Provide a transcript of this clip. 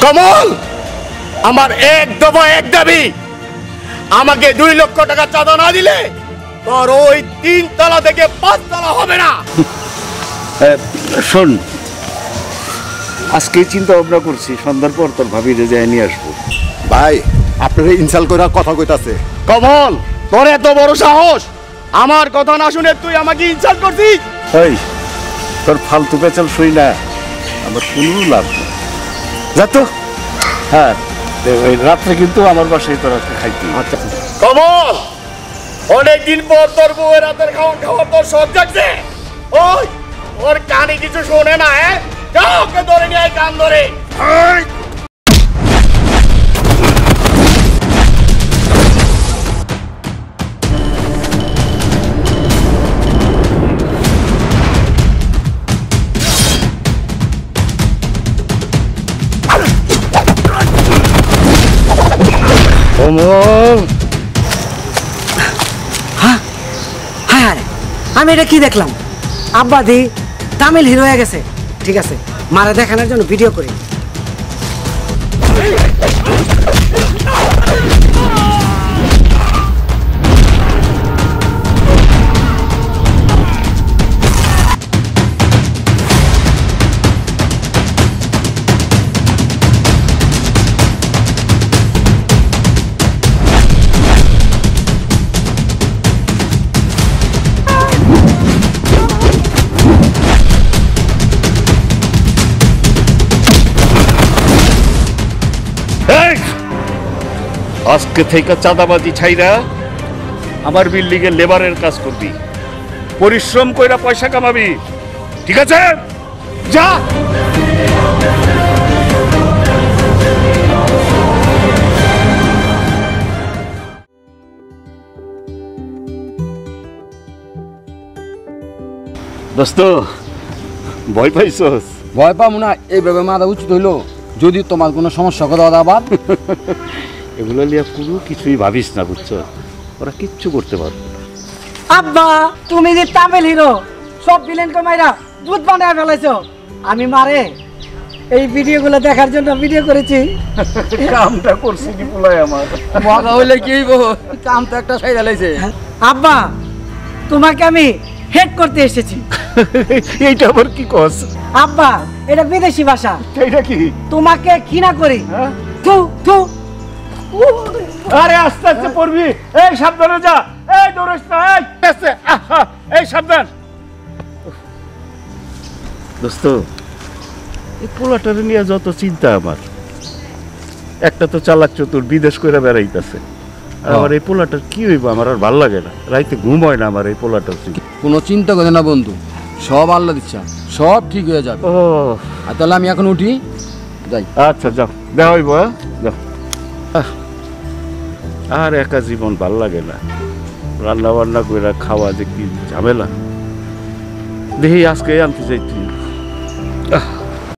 কমল, আমার এক দফা এক দাবি, আমাকে 2 লক্ষ টাকা চাঁদা না দিলে তোর ওই 3 তলা থেকে 5 তলা হবে না। শোন, আজকে চিন্তা ভাবনা করছি সন্ধ্যার পর তোর ভাবিরে যাই নিয়ে আসবো। ভাই, আপনারা ইনসাল্ট করে কথা কইতাছে। কমল, তোর এত বড় সাহস, আমার কথা না শুনে তুই আমাকে ইনসাল্ট করছিস? এই, তোর ফালতু পেঁচাল শুই না, আমার কোনো লাভ নেই। যা তো। হ্যাঁ, ওই রাত্রে কিন্তু আমার বাসায় তোর আজকে খাইতি। আচ্ছা কমল, অনেকদিন পর তোর বউয়ের রাতের খাওয়ার তোর শখ জাগছে। ওই ওর কানে কিছু শোনে না। যাও, ওকে ধরে নিয়ে আয়, কান ধরে। আমি এটা কি দেখলাম? আব্বা দি তামিল হিরো হয়ে গেছে। ঠিক আছে, মারা দেখানোর জন্য ভিডিও করি। আজকে থেকে চাঁদাবাজি ছাইরা আমার বিল্ডিং এর লেবারের কাজ করবি, পরিশ্রম কইরা পয়সা কামাবি, ঠিক আছে? যা। দোস্ত, ভয় পাইছস? ভয় পাবো না, এইভাবে মারা উচিত হইলো যদি তোমার কোনো সমস্যা কথা আবার। এগুলো লিয়া পুরো কিছুই ভাবিস না, বুঝছো? ওরা কিচ্ছু করতে পারবে না। আব্বা, তুমি যে তামিল হিরো সব ভিলেন কমাইরা দুধ বানায় ফেলাইছো। আমি মারে এই ভিডিওগুলো দেখার জন্য ভিডিও করেছি। কামটা করছি কি পোলাই আমার। মজা হইলে কি হইব, কাম তো একটা সাইডা লাইছে। আব্বা, তোমাকে আমি হেড করতে এসেছি। এইটা আবার কি কস? আব্বা, এটা বিদেশি ভাষা। এইটা কি? তোমাকে ঘৃণা করি। থু থু। আরে আস্তে আস্তে পড়বি। এই সাবধানে যা। এই দৌড়িস না। এই আস্তে। এই সাবধান। দোস্ত, এই পোলাটারে নিয়ে যত চিন্তা আমার। একটা তো চালাক চতুর, বিদেশ করে বেড়াইতেছে। আর আমার এই পোলাটার কি হইব, আমার আর ভাল লাগে না। রাইতে ঘুম হয় না আমার এই পোলাটার। কোনো চিন্তা করে না বন্ধু, সব আল্লাহ দিচ্ছা, সব ঠিক হয়ে যাবে। ও, আর তাহলে আমি এখন উঠি, যাই। আচ্ছা যাও, দেখা হইব। যাও। আর একা জীবন ভাল লাগে না, রান্না বান্না করে খাওয়া যে কি ঝামেলা। দেখি আজকে আনতে চাই তুই।